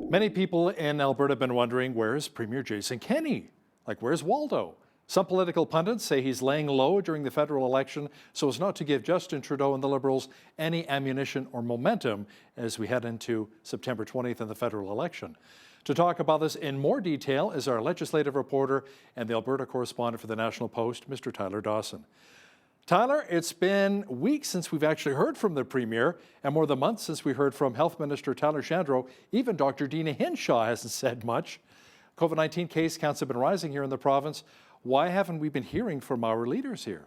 Many people in Alberta have been wondering, where's Premier Jason Kenney? Like, where's Waldo? Some political pundits say he's laying low during the federal election so as not to give Justin Trudeau and the Liberals any ammunition or momentum as we head into September 20th and the federal election. To talk about this in more detail is our legislative reporter and the Alberta correspondent for the National Post, Mr. Tyler Dawson. Tyler, it's been weeks since we've actually heard from the Premier, and more than months since we heard from Health Minister Tyler Shandro. Even Dr. Deena Hinshaw hasn't said much. COVID-19 case counts have been rising here in the province. Why haven't we been hearing from our leaders here?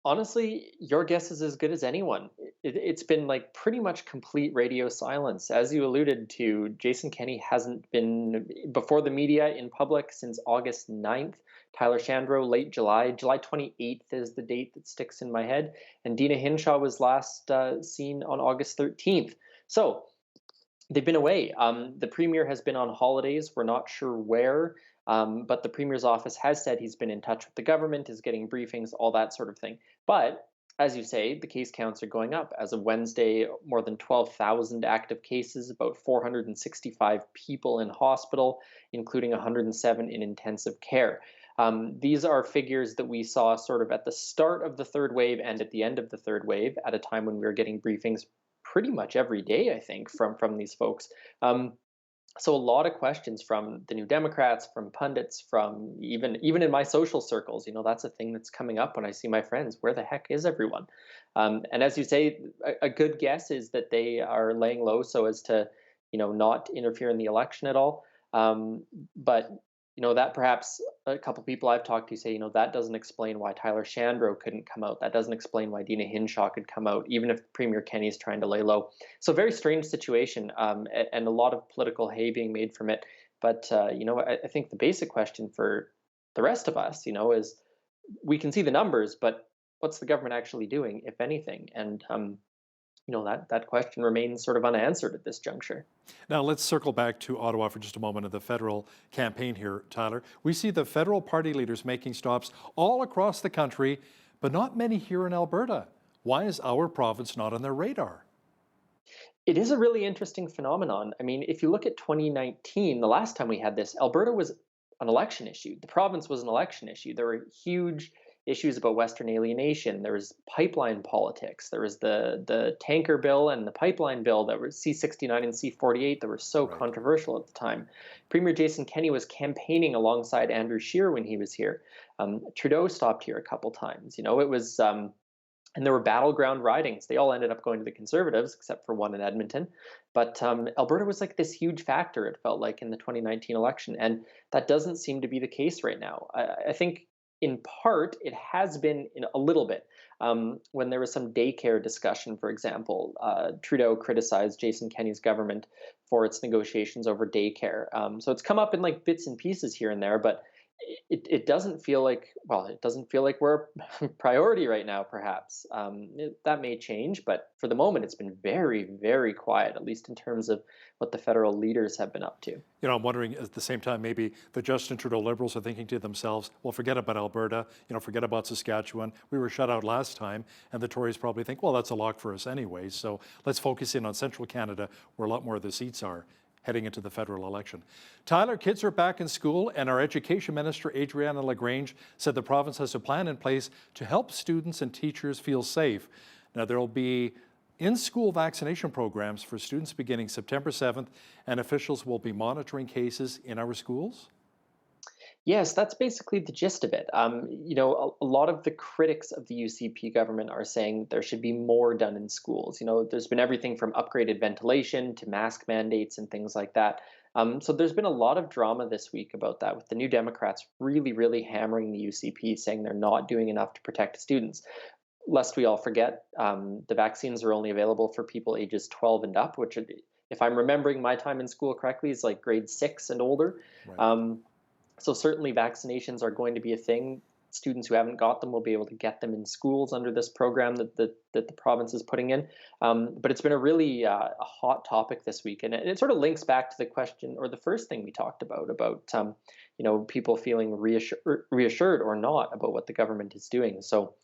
Honestly, your guess is as good as anyone. It's been like pretty much complete radio silence. As you alluded to, Jason Kenney hasn't been before the media in public since August 9th. Tyler Shandro, late July. July 28th is the date that sticks in my head. And Deena Hinshaw was last seen on August 13th. So they've been away. The Premier has been on holidays. We're not sure where. But the Premier's office has said he's been in touch with the government, is getting briefings, all that sort of thing. But as you say, the case counts are going up. As of Wednesday, more than 12,000 active cases, about 465 people in hospital, including 107 in intensive care. These are figures that we saw sort of at the start of the third wave and at the end of the third wave, at a time when we were getting briefings pretty much every day, I think, from these folks. So a lot of questions from the New Democrats, from pundits, from even in my social circles. That's a thing that's coming up when I see my friends. Where the heck is everyone? And as you say, a good guess is that they are laying low so as to, not interfere in the election at all. But that perhaps a couple people I've talked to say, that doesn't explain why Tyler Shandro couldn't come out. That doesn't explain why Deena Hinshaw could come out, even if Premier Kenney is trying to lay low. So very strange situation, and a lot of political hay being made from it. But, I think the basic question for the rest of us, is we can see the numbers, but what's the government actually doing, if anything? And, that question remains sort of unanswered at this juncture. Now let's circle back to Ottawa for just a moment of the federal campaign here, Tyler. We see the federal party leaders making stops all across the country, but not many here in Alberta. Why is our province not on their radar? It is a really interesting phenomenon. I mean, if you look at 2019, the last time we had this, Alberta was an election issue. The province was an election issue. There were huge issues about Western alienation. There was pipeline politics. There was the tanker bill and the pipeline bill that were C-69 and C-48 that were so controversial at the time. Premier Jason Kenney was campaigning alongside Andrew Scheer when he was here. Trudeau stopped here a couple times. It was and there were battleground ridings. They all ended up going to the Conservatives, except for one in Edmonton. But Alberta was like this huge factor, it felt like, in the 2019 election. And that doesn't seem to be the case right now. I think in part, it has been in a little bit. When there was some daycare discussion, for example, Trudeau criticized Jason Kenney's government for its negotiations over daycare. So it's come up in like bits and pieces here and there, but it doesn't feel like, we're a priority right now, perhaps. That may change, but for the moment, it's been very, very quiet, at least in terms of what the federal leaders have been up to. I'm wondering at the same time, maybe the Justin Trudeau Liberals are thinking to themselves, well, forget about Alberta, forget about Saskatchewan. We were shut out last time. And the Tories probably think, well, that's a lock for us anyway. So let's focus in on central Canada, where a lot more of the seats are heading into the federal election. Tyler, kids are back in school, and our Education Minister, Adriana LaGrange, said the province has a plan in place to help students and teachers feel safe. Now, there will be in-school vaccination programs for students beginning September 7th, and officials will be monitoring cases in our schools? Yes, that's basically the gist of it. A lot of the critics of the UCP government are saying there should be more done in schools. There's been everything from upgraded ventilation to mask mandates and things like that. So there's been a lot of drama this week about that, with the New Democrats really, really hammering the UCP, saying they're not doing enough to protect students. Lest we all forget, the vaccines are only available for people ages 12 and up, which, if I'm remembering my time in school correctly, is like grade 6 and older. Right. So certainly vaccinations are going to be a thing. Students who haven't got them will be able to get them in schools under this program that the province is putting in. But it's been a really a hot topic this week. And it sort of links back to the question, or the first thing we talked about people feeling reassured or not about what the government is doing. So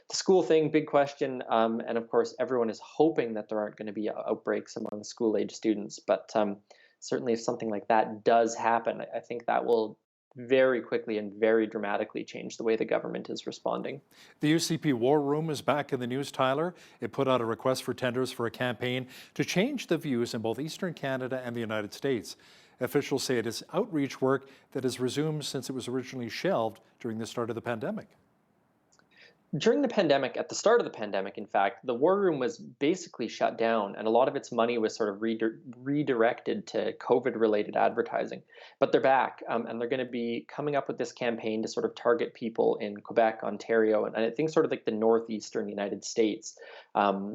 the school thing, big question. And of course, everyone is hoping that there aren't going to be outbreaks among school-age students. But certainly if something like that does happen, I think that will very quickly and very dramatically change the way the government is responding. The UCP War Room is back in the news, Tyler. It put out a request for tenders for a campaign to change the views in both Eastern Canada and the United States. Officials say it is outreach work that has resumed since it was originally shelved during the start of the pandemic. During the pandemic, at the start of the pandemic, in fact, the War Room was basically shut down, and a lot of its money was sort of redirected to COVID related advertising. But they're back, and they're going to be coming up with this campaign to sort of target people in Quebec, Ontario, and I think sort of like the northeastern United States,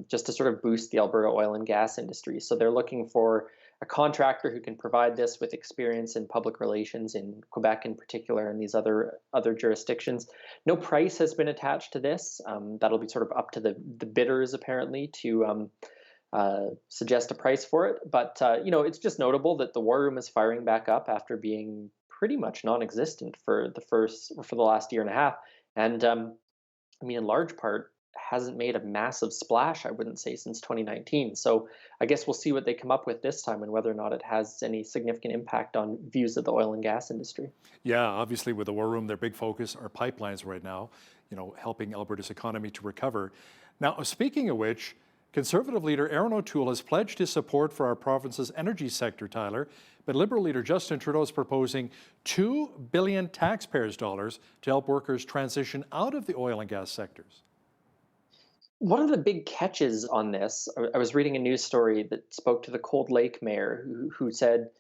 just to sort of boost the Alberta oil and gas industry. So they're looking for a contractor who can provide this with experience in public relations in Quebec in particular and these other jurisdictions. No price has been attached to this. That'll be sort of up to the bidders apparently to suggest a price for it. But it's just notable that the War Room is firing back up after being pretty much non-existent for the last year and a half. And I mean, in large part, hasn't made a massive splash, I wouldn't say, since 2019. So I guess we'll see what they come up with this time and whether or not it has any significant impact on views of the oil and gas industry. Yeah, obviously with the War Room, their big focus are pipelines right now, helping Alberta's economy to recover. Now, speaking of which, Conservative leader Aaron O'Toole has pledged his support for our province's energy sector, Tyler, but Liberal leader Justin Trudeau is proposing $2 billion taxpayers' dollars to help workers transition out of the oil and gas sectors. One of the big catches on this, I was reading a news story that spoke to the Cold Lake mayor who said,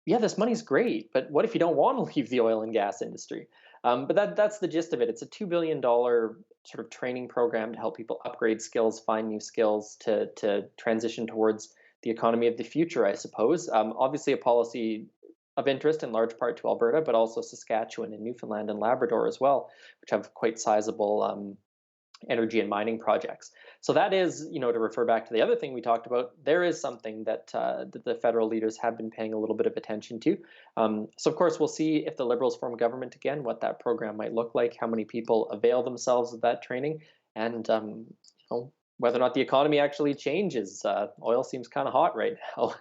yeah, this money's great, but what if you don't want to leave the oil and gas industry? But that's the gist of it. It's a $2 billion sort of training program to help people upgrade skills, find new skills to transition towards the economy of the future, I suppose. Obviously, a policy of interest in large part to Alberta, but also Saskatchewan and Newfoundland and Labrador as well, which have quite sizable energy and mining projects. So that is, to refer back to the other thing we talked about, there is something that the federal leaders have been paying a little bit of attention to. So of course, we'll see if the Liberals form government again, what that program might look like, how many people avail themselves of that training, and whether or not the economy actually changes. Oil seems kind of hot right now.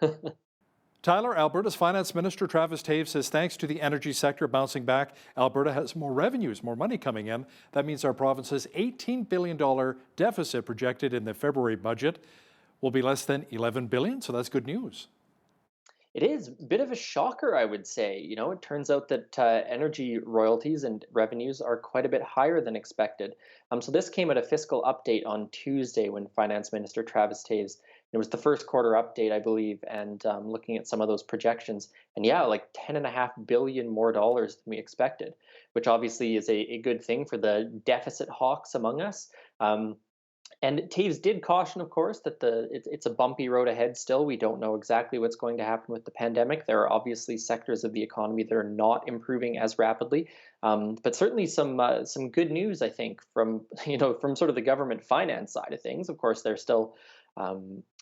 Tyler, Alberta's Finance Minister Travis Toews says thanks to the energy sector bouncing back, Alberta has more revenues, more money coming in. That means our province's $18 billion deficit projected in the February budget will be less than $11 billion, so that's good news. It is a bit of a shocker, I would say. It turns out that energy royalties and revenues are quite a bit higher than expected. So this came at a fiscal update on Tuesday when Finance Minister Travis Toews, it was the first quarter update, I believe, and looking at some of those projections. And yeah, like $10.5 billion more dollars than we expected, which obviously is a good thing for the deficit hawks among us. And Toews did caution, of course, that it's a bumpy road ahead still. We don't know exactly what's going to happen with the pandemic. There are obviously sectors of the economy that are not improving as rapidly, but certainly some good news, I think, from sort of the government finance side of things. Of course, they're still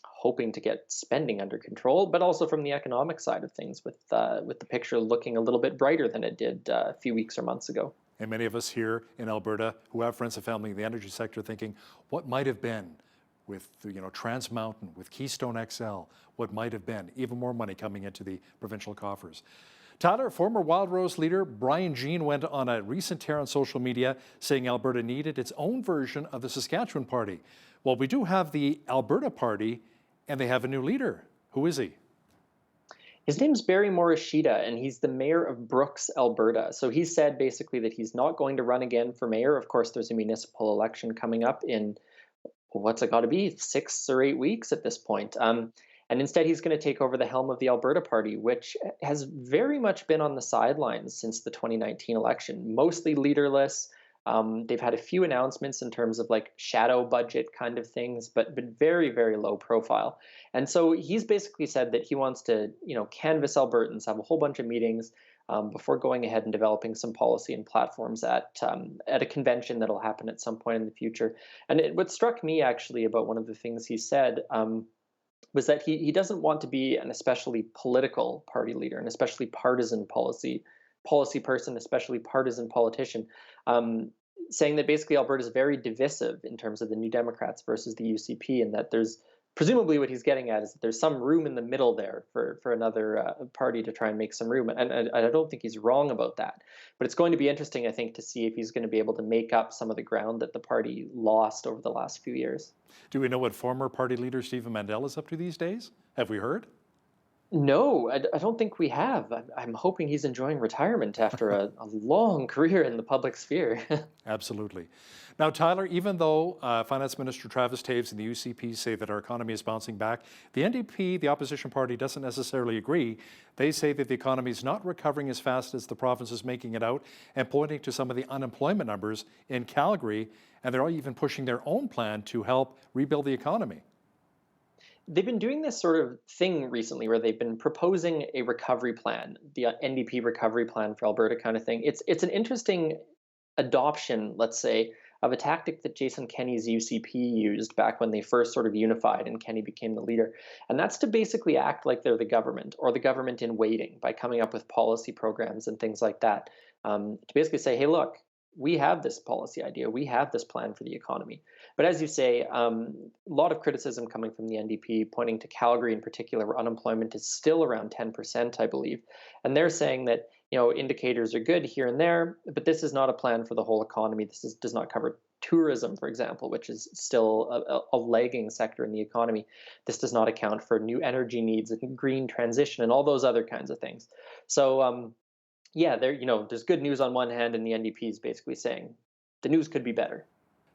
hoping to get spending under control, but also from the economic side of things, with the picture looking a little bit brighter than it did a few weeks or months ago. And many of us here in Alberta who have friends and family in the energy sector thinking, what might have been with Trans Mountain, with Keystone XL, what might have been, even more money coming into the provincial coffers. Tyler, former Wildrose leader Brian Jean went on a recent tear on social media saying Alberta needed its own version of the Saskatchewan Party. Well, we do have the Alberta Party, and they have a new leader. Who is he? His name's Barry Morishita, and he's the mayor of Brooks, Alberta. So he said basically that he's not going to run again for mayor. Of course, there's a municipal election coming up in, what's it got to be, 6 or 8 weeks at this point. And instead, he's going to take over the helm of the Alberta Party, which has very much been on the sidelines since the 2019 election, mostly leaderless. They've had a few announcements in terms of like shadow budget kind of things, but very, very low profile. And so he's basically said that he wants to, canvass Albertans, have a whole bunch of meetings before going ahead and developing some policy and platforms at a convention that'll happen at some point in the future. And what struck me actually about one of the things he said was that he doesn't want to be an especially political party leader, an especially partisan policy person, especially partisan politician, saying that basically Alberta is very divisive in terms of the New Democrats versus the UCP, and that there's presumably what he's getting at is that there's some room in the middle there for another party to try and make some room. And I don't think he's wrong about that. But it's going to be interesting, I think, to see if he's going to be able to make up some of the ground that the party lost over the last few years. Do we know what former party leader Stephen Mandel is up to these days? Have we heard? No, I don't think we have. I'm hoping he's enjoying retirement after a long career in the public sphere. Absolutely. Now, Tyler, even though Finance Minister Travis Taves and the UCP say that our economy is bouncing back, the NDP, the opposition party, doesn't necessarily agree. They say that the economy is not recovering as fast as the province is making it out, and pointing to some of the unemployment numbers in Calgary, and they're even pushing their own plan to help rebuild the economy. They've been doing this sort of thing recently where they've been proposing a recovery plan, the NDP recovery plan for Alberta kind of thing. It's an interesting adoption, let's say, of a tactic that Jason Kenney's UCP used back when they first sort of unified and Kenney became the leader. And that's to basically act like they're the government, or the government in waiting, by coming up with policy programs and things like that. To basically say, hey, look, we have this policy idea, we have this plan for the economy. But as you say, a lot of criticism coming from the NDP, pointing to Calgary in particular, where unemployment is still around 10%, I believe. And they're saying that, indicators are good here and there, but this is not a plan for the whole economy. Does not cover tourism, for example, which is still a lagging sector in the economy. This does not account for new energy needs and green transition and all those other kinds of things. So, there's good news on one hand, and the NDP is basically saying the news could be better.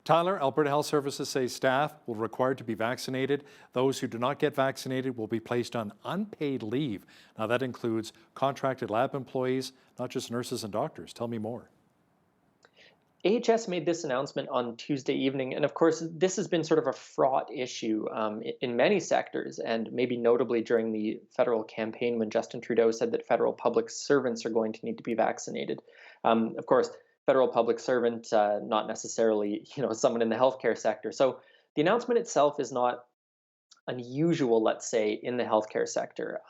Tyler, Alberta Health Services say staff will be required to be vaccinated. Those who do not get vaccinated will be placed on unpaid leave. Now, that includes contracted lab employees, not just nurses and doctors. Tell me more. AHS made this announcement on Tuesday evening, and of course, this has been sort of a fraught issue in many sectors, and maybe notably during the federal campaign when Justin Trudeau said that federal public servants are going to need to be vaccinated. Of course, federal public servant, not necessarily someone in the healthcare sector. So the announcement itself is not unusual, let's say, in the healthcare sector.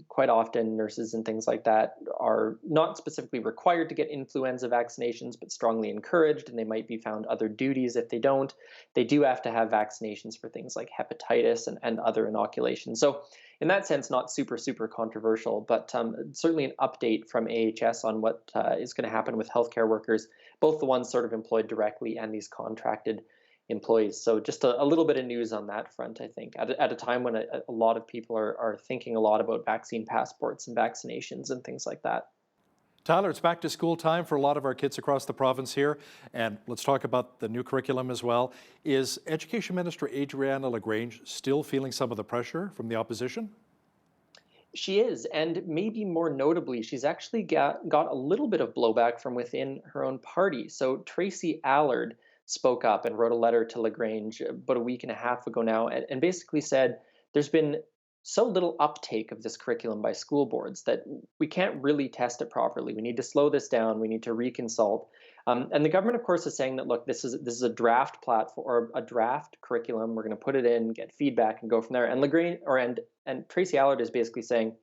Quite often, nurses and things like that are not specifically required to get influenza vaccinations, but strongly encouraged, and they might be found other duties if they don't. They do have to have vaccinations for things like hepatitis and other inoculations. So in that sense, not super controversial, but certainly an update from AHS on what is going to happen with healthcare workers, both the ones sort of employed directly and these contracted employees. So just a little bit of news on that front, I think, at a time when a lot of people are thinking a lot about vaccine passports and vaccinations and things like that. Tyler, it's back to school time for a lot of our kids across the province here, and let's talk about the new curriculum as well. Is Education Minister Adriana LaGrange still feeling some of the pressure from the opposition? She is, and maybe more notably, she's actually got a little bit of blowback from within her own party. So Tracy Allard spoke up and wrote a letter to LaGrange about a week and a half ago now, and basically said there's been so little uptake of this curriculum by school boards that we can't really test it properly. We need to slow this down. We need to reconsult. And the government, of course, is saying that, look, this is a draft platform or a draft curriculum. We're going to put it in, get feedback, and go from there. And LaGrange and Tracy Allard is basically saying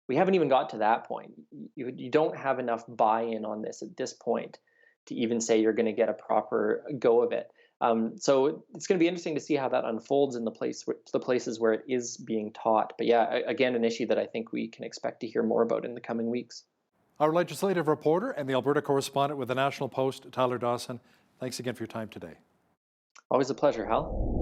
we haven't even got to that point. You don't have enough buy-in on this at this point to even say you're going to get a proper go of it. So it's going to be interesting to see how that unfolds in the places where it is being taught. But yeah, again, an issue that I think we can expect to hear more about in the coming weeks. Our legislative reporter and the Alberta correspondent with the National Post, Tyler Dawson, thanks again for your time today. Always a pleasure, Hal.